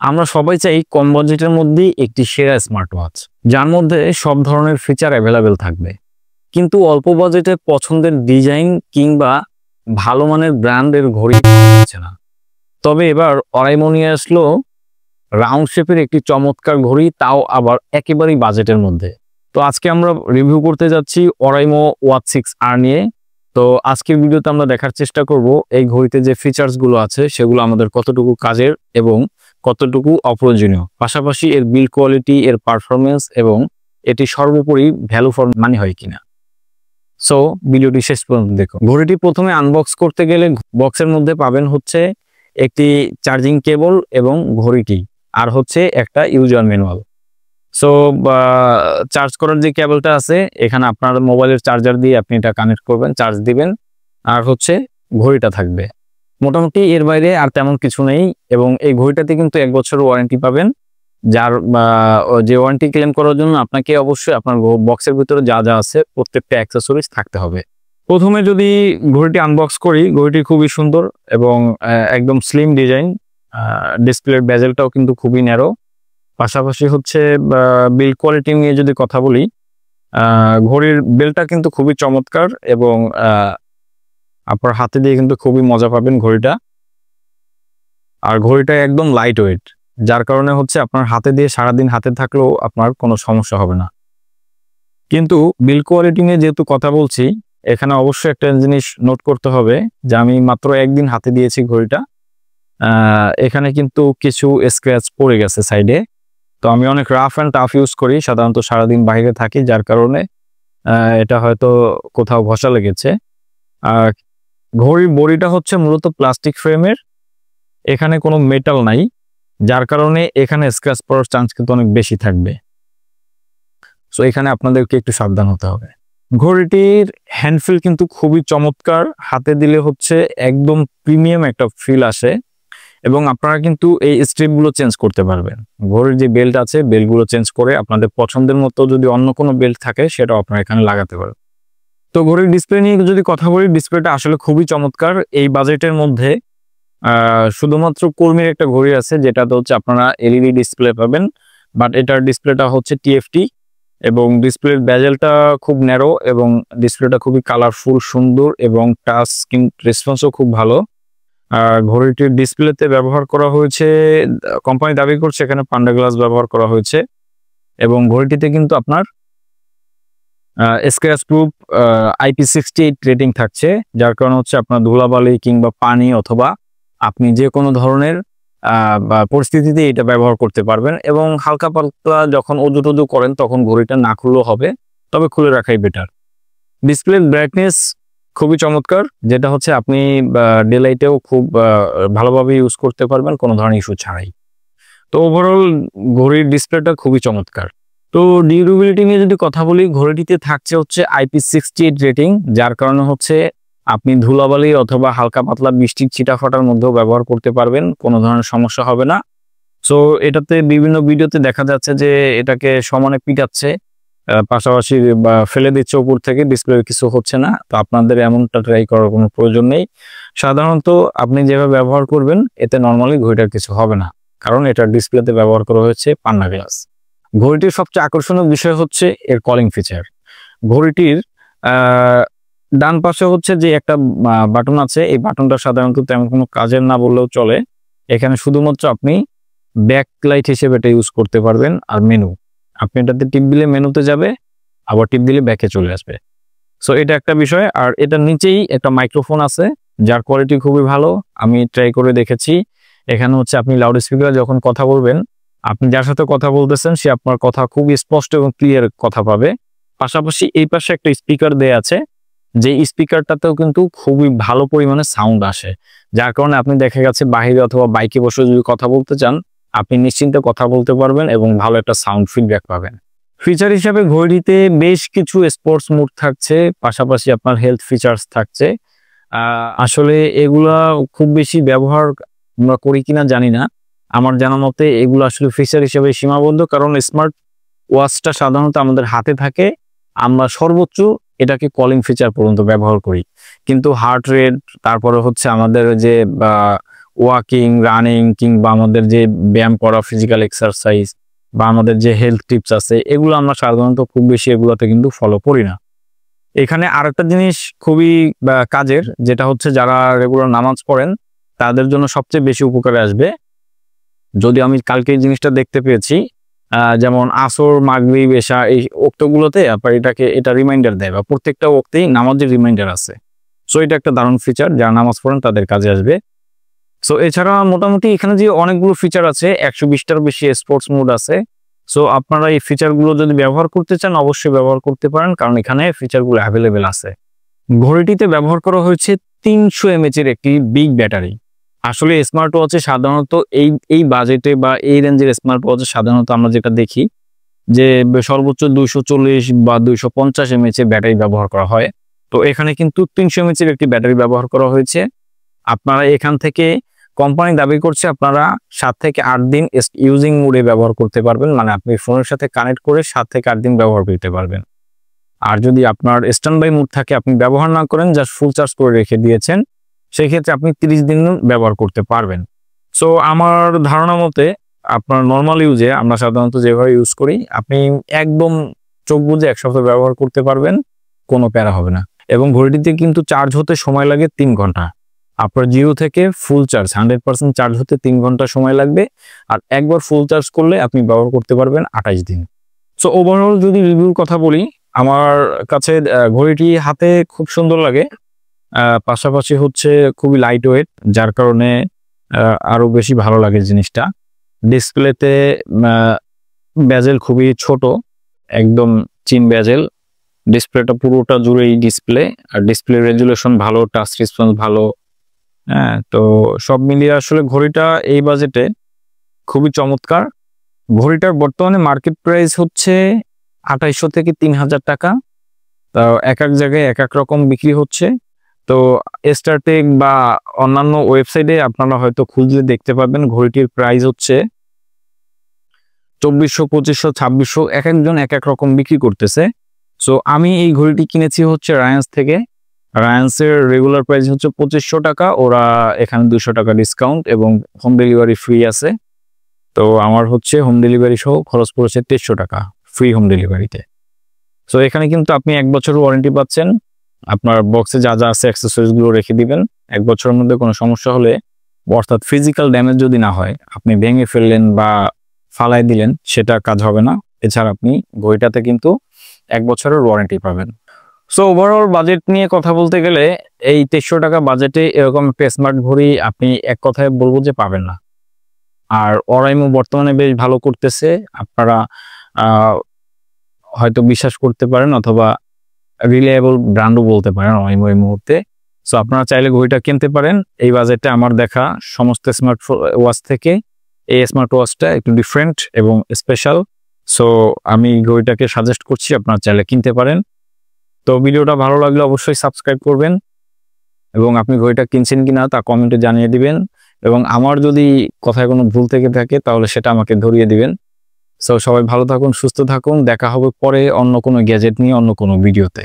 আমরা সবাই চাই কম বাজেটের মধ্যেই একটি সেরা স্মার্ট ওয়াচ, যার মধ্যে সব ধরনের ফিচার অ্যাভেলেবেল থাকবে। কিন্তু অল্প বাজেটে পছন্দের ডিজাইন কিংবা ভালো মানের ব্র্যান্ডের ঘড়ি পাওয়া যাচ্ছে না। তবে এবার অরাইমো নিয়ে আসলো রাউন্ড শেপের একটি চমৎকার ঘড়ি, তাও আবার একেবারেই বাজেটের মধ্যে। তো আজকে আমরা রিভিউ করতে যাচ্ছি অরাইমো ওয়াচ 6R নিয়ে। তো আজকের ভিডিওতে আমরা দেখার চেষ্টা করব এই ঘড়িতে যে ফিচার্স গুলো আছে সেগুলো আমাদের কতটুকু কাজের এবং কতটুকু অপ্রয়োজনীয়, পাশাপাশি এর বিল্ড কোয়ালিটি, এর পারফরমেন্স এবং এটি সর্বোপরি ভ্যালু ফর মানি হয় কিনা। সো ভিডিওটি শেষ পর্যন্ত দেখুন। ঘড়িটি প্রথমে আনবক্স করতে গেলে বক্সের মধ্যে পাবেন হচ্ছে একটি চার্জিং কেবল এবং ঘড়িটি, আর হচ্ছে একটা ইউজার ম্যানুয়াল। সো চার্জ করার যে কেবলটা আছে, এখানে আপনার মোবাইলের চার্জার দিয়ে আপনি এটা কানেক্ট করবেন, চার্জ দিবেন, আর হচ্ছে ঘড়িটা থাকবে। মোটামুটি এর বাইরে আর তেমন কিছু নেই। এবং এই ঘড়িটাতে কিন্তু 1 বছরের ওয়ারেন্টি পাবেন, যার যে ওয়ারেন্টি ক্লেম করার জন্য আপনাকে অবশ্যই আপনার বক্সের ভিতরে যা যা আছে প্রত্যেকটা অ্যাক্সেসরিজ থাকতে হবে। প্রথমে যদি ঘড়িটি আনবক্স করি, ঘড়িটি খুবই সুন্দর এবং একদম স্লিম ডিজাইন। ডিসপ্লের বেজেলটাও কিন্তু খুবই ন্যারো। পাশাপাশি হচ্ছে বিল্ড কোয়ালিটি নিয়ে যদি কথা বলি, ঘড়ির বেলটা কিন্তু খুবই চমৎকার এবং আপনার হাতে দিয়ে কিন্তু খুবই মজা পাবেন ঘড়িটা। আর ঘড়িটা একদম লাইট ওয়েট, যার কারণে হচ্ছে আপনার হাতে দিয়ে সারাদিন হাতে থাকলেও আপনার কোনো সমস্যা হবে না। কিন্তু বিল্ড কোয়ালিটি নিয়ে যেহেতু কথা বলছি, এখানে অবশ্যই একটা জিনিস নোট করতে হবে যে আমি মাত্র একদিন হাতে দিয়েছি ঘড়িটা, এখানে কিন্তু কিছু স্ক্র্যাচ পড়ে গেছে সাইডে। তো আমি অনেক রাফ অ্যান্ড টাফ ইউজ করি, সাধারণত সারাদিন বাইরে থাকি, যার কারণে এটা হয়তো কোথাও ঘষা লেগেছে। আর ঘড়ির বডিটা হচ্ছে মূলত প্লাস্টিক ফ্রেমের, এখানে কোনো মেটাল নাই, যার কারণে এখানে স্ক্র্যাচ পড়ার চান্স কিন্তু অনেক বেশি থাকবে। সো এখানে আপনাদেরকে একটু সাবধান হতে হবে। ঘড়িটির হ্যান্ডফিল কিন্তু খুবই চমৎকার, হাতে দিলে হচ্ছে একদম প্রিমিয়াম একটা ফিল আসে এবং আপনারা কিন্তু এই স্ট্রিপগুলো চেঞ্জ করতে পারবেন। ঘড়ির যে বেল্ট আছে, বেল্টগুলো চেঞ্জ করে আপনাদের পছন্দের মতো যদি অন্য কোনো বেল্ট থাকে সেটাও আপনারা এখানে লাগাতে পারবেন। তো ঘড়ির ডিসপ্লে নিয়ে যদি কথা বলি, ডিসপ্লেটা আসলে খুবই চমৎকার। এই বাজেটের মধ্যে শুধুমাত্র কর্মীর একটা ঘড়ি আছে, যেটাতে হচ্ছে আপনারা এলইডি ডিসপ্লে পাবেন, বাট এটার ডিসপ্লেটা হচ্ছে টিএফটি এবং ডিসপ্লের বেজেলটা খুব ন্যারো এবং ডিসপ্লেটা খুবই কালারফুল, সুন্দর এবং টাচ স্ক্রিন রেসপন্সও খুব ভালো। আর ঘড়িটির ডিসপ্লেতে ব্যবহার করা হয়েছে, কোম্পানি দাবি করছে এখানে পান্ডা গ্লাস ব্যবহার করা হয়েছে এবং ঘড়িটিতে কিন্তু আপনার স্ক্র্যাচ প্রুফ IP68 রেটিং থাকছে, যার কারণে হচ্ছে আপনার ধুলাবালি কিংবা পানি অথবা আপনি যে কোনো ধরনের পরিস্থিতিতে এটা ব্যবহার করতে পারবেন। এবং হালকা পাতলা যখন অজু টজু করেন তখন ঘড়িটা না খুললেও হবে, তবে খুলে রাখাই বেটার। ডিসপ্লের ব্রাইটনেস খুবই চমৎকার, যেটা হচ্ছে আপনি ডে লাইটেও খুব ভালোভাবে ইউজ করতে পারবেন কোনো ধরনের ইস্যু ছাড়াই। তো ওভারঅল ঘড়ির ডিসপ্লেটা খুবই চমৎকার। তো ডিউরেবিলিটি নিয়ে যদি কথা বলি, ঘড়িটিতে থাকছে হচ্ছে IP68 রেটিং, যার কারণে হচ্ছে আপনি ধুলাবালি অথবা হালকা পাতলা বৃষ্টির ছিটাফাটার মধ্যেও ব্যবহার করতে পারবেন, কোনো ধরনের সমস্যা হবে না। সো এটাতে বিভিন্ন ভিডিওতে দেখা যাচ্ছে যে এটাকে সমানে পিটাচ্ছে, পাশাপাশি ফেলে দিচ্ছে উপর থেকে, ডিসপ্লে কিছু হচ্ছে না। তো আপনাদের এমনটা ট্রাই করার কোনো প্রয়োজন নেই। সাধারণত আপনি যেভাবে ব্যবহার করবেন এতে নর্মালি ঘড়িটার কিছু হবে না, কারণ এটার ডিসপ্লেতে ব্যবহার করা হয়েছে পান্না গ্লাস। ঘড়িটির সবচেয়ে আকর্ষণীয় বিষয় হচ্ছে এর কলিং ফিচার। ঘড়িটির ডান পাশে হচ্ছে যে একটা বাটন আছে, এই বাটনটা সাধারণত তেমন কোনো কাজের না বললেও চলে। এখানে শুধুমাত্র আপনি ব্যাক লাইট হিসেবে এটা ইউজ করতে পারবেন। আর মেনু, আপনি এটাতে টিপ দিলে মেনুতে যাবে, আবার টিপ দিলে ব্যাকে চলে আসবে। সো এটা একটা বিষয়। আর এটার নিচেই একটা মাইক্রোফোন আছে, যার কোয়ালিটি খুবই ভালো, আমি ট্রাই করে দেখেছি। এখানে হচ্ছে আপনি লাউড স্পিকার যখন কথা বলবেন, আপনি যার সাথে কথা বলতেছেন সে আপনার কথা খুব স্পষ্ট এবং ক্লিয়ার কথা পাবে। পাশাপাশি এই পাশে একটা স্পিকার দেয়া আছে, যে স্পিকারটাতেও কিন্তু খুবই ভালো পরিমাণে সাউন্ড আসে, যার কারণে আপনি দেখা গেছে বাহিরে অথবা বাইকে বসে যদি কথা বলতে চান, আপনি নিশ্চিন্তে কথা বলতে পারবেন এবং ভালো একটা সাউন্ড ফিডব্যাক পাবেন। ফিচার হিসাবে ঘড়িতে বেশ কিছু স্পোর্টস মোড থাকছে, পাশাপাশি আপনার হেলথ ফিচার্স থাকছে। আসলে এগুলা খুব বেশি ব্যবহার আমরা করি কিনা জানি না, আমার জানা মতে এগুলো আসলে ফিচার হিসেবে সীমাবদ্ধ, কারণ স্মার্ট ওয়াচটা সাধারণত আমাদের হাতে থাকে, আমরা সর্বোচ্চ এটাকে কলিং ফিচার পর্যন্ত ব্যবহার করি। কিন্তু হার্ট রেট, তারপরে হচ্ছে আমাদের যে ওয়াকিং, রানিং কিংবা আমাদের যে ব্যায়াম করা, ফিজিক্যাল এক্সারসাইজ বা আমাদের যে হেলথ টিপস আছে, এগুলো আমরা সাধারণত খুব বেশি এগুলোতে কিন্তু ফলো করি না। এখানে আরেকটা জিনিস খুবই কাজের, যেটা হচ্ছে যারা রেগুলার নামাজ পড়েন তাদের জন্য সবচেয়ে বেশি উপকারে আসবে। যদি আমি কালকে এই জিনিসটা দেখতে পেয়েছি, যেমন আসর, মাগরিব, এশা এই ওক্তগুলোতে আপনার এটা রিমাইন্ডার দেয় বা প্রত্যেকটা ওক্তেই নামাজের রিমাইন্ডার আছে। সো এটা একটা দারুণ ফিচার, যারা নামাজ পড়েন তাদের কাজে আসবে। সো এছাড়া মোটামুটি এখানে যে অনেকগুলো ফিচার আছে, 120টার বেশি স্পোর্টস মোড আছে। সো আপনারা এই ফিচারগুলো যদি ব্যবহার করতে চান অবশ্যই ব্যবহার করতে পারেন, কারণ এখানে ফিচারগুলো অ্যাভেলেবেল আছে। ঘড়িটিতে ব্যবহার করা হয়েছে 300 mAh এর একটি বিগ ব্যাটারি। আসলে স্মার্ট ওয়াচে সাধারণত এই বাজেটে বা এই রেঞ্জের স্মার্ট ওয়াচে সাধারণত আমরা যেটা দেখি যে সর্বোচ্চ 240 বা 250 mAh এর ব্যাটারি ব্যবহার করা হয়। তো এখানে কিন্তু 300 mAh এর একটি ব্যাটারি ব্যবহার করা হয়েছে। আপনারা এখান থেকে কোম্পানি দাবি করছে আপনারা 7 থেকে 8 দিন ইউজিং মোডে ব্যবহার করতে পারবেন, মানে আপনি ফোনের সাথে কানেক্ট করে 7 থেকে 8 দিন ব্যবহার করতে পারবেন। আর যদি আপনার স্ট্যান্ড বাই মোড থাকে, আপনি ব্যবহার না করেন, জাস্ট ফুল চার্জ করে রেখে দিয়েছেন, সেই ক্ষেত্রে আপনি 30 দিন ব্যবহার করতে পারবেন। সো আমার ধারণা মতে আপনার নর্মাল ইউজে আমরা সাধারণত যেভাবে ইউজ করি, আপনি একদম চোখ বুজে 1 সপ্তাহ ব্যবহার করতে পারবেন, কোনো প্যারা হবে না। এবং ঘড়িটিতে কিন্তু চার্জ হতে সময় লাগে 3 ঘন্টা। আপনার 0 থেকে ফুল চার্জ 100% চার্জ হতে 3 ঘন্টা সময় লাগবে। আর একবার ফুল চার্জ করলে আপনি ব্যবহার করতে পারবেন 28 দিন। সো ওভারঅল যদি রিভিউর কথা বলি, আমার কাছে ঘড়িটি হাতে খুব সুন্দর লাগে, পাশাপাশি হচ্ছে খুবই লাইট ওয়েট, যার কারণে আরো বেশি ভালো লাগে জিনিসটা। ডিসপ্লেতে বেজেল খুবই ছোট, একদম চিন বেজেল। ডিসপ্লেটা পুরোটা জুড়েই ডিসপ্লে, আর ডিসপ্লে রেজুলেশন ভালো, টাচ রেসপন্স ভালো। হ্যাঁ, তো সব মিলিয়ে আসলে ঘড়িটা এই বাজেটে খুবই চমৎকার। ঘড়িটার বর্তমানে মার্কেট প্রাইস হচ্ছে 2800 থেকে 3000 টাকা। তো এক এক জায়গায় এক এক রকম বিক্রি হচ্ছে। তো স্টারটেক বা অন্যান্য ওয়েবসাইটে আপনারা হয়তো খুঁজলে দেখতে পাবেন ঘড়িটির প্রাইস হচ্ছে 2400, 2500, 2600, এক একজন এক এক রকম বিক্রি করতেছে। সো আমি এই ঘড়িটি কিনেছি হচ্ছে রায়ান্স থেকে। রায়ান্সের রেগুলার প্রাইস হচ্ছে 2500 টাকা, ওরা এখানে 200 টাকা ডিসকাউন্ট এবং হোম ডেলিভারি ফ্রি আছে। তো আমার হচ্ছে হোম ডেলিভারি সহ খরচ পড়েছে 2300 টাকা ফ্রি হোম ডেলিভারিতে। সো এখানে কিন্তু আপনি 1 বছর ওয়ারেন্টি পাচ্ছেন। আপনার বক্সে যা যা আছে অ্যাক্সেসরিজগুলো রেখে দিবেন। 1 বছরের মধ্যে কোনো সমস্যা হলে, অর্থাৎ ফিজিক্যাল ড্যামেজ যদি না হয়, আপনি ভেঙে ফেললেন বা ফালাই দিলেন, সেটা কাজ হবে না। এছাড়া আপনি ঘড়িটাতে কিন্তু 1 বছরের ওয়ারেন্টি পাবেন। সো ওভারঅল বাজেট নিয়ে কথা বলতে গেলে এই 2300 টাকা বাজেটে এরকম একটা স্মার্ট ঘড়ি আপনি এক কথায় বলবো যে পাবেন না। আর অরাইমো বর্তমানে বেশ ভালো করতেছে, আপনারা হয়তো বিশ্বাস করতে পারেন অথবা রিলায়েবল ব্র্যান্ডও বলতে পারেন অরাইমো এই মুহূর্তে। সো আপনারা চাইলে ঘড়িটা কিনতে পারেন। এই বাজেটে আমার দেখা সমস্ত স্মার্ট ওয়াচ থেকে এই স্মার্ট ওয়াচটা একটু ডিফারেন্ট এবং স্পেশাল। সো আমি ঘড়িটাকে সাজেস্ট করছি, আপনারা চাইলে কিনতে পারেন। তো ভিডিওটা ভালো লাগলে অবশ্যই সাবস্ক্রাইব করবেন এবং আপনি ঘড়িটা কিনছেন কিনা তা কমেন্টে জানিয়ে দিবেন। এবং আমার যদি কথায় কোনো ভুল থেকে থাকে তাহলে সেটা আমাকে ধরিয়ে দিবেন। সো সবাই ভালো থাকুন, সুস্থ থাকুন, দেখা হবে পরে অন্য কোনো গ্যাজেট নিয়ে অন্য কোনো ভিডিওতে।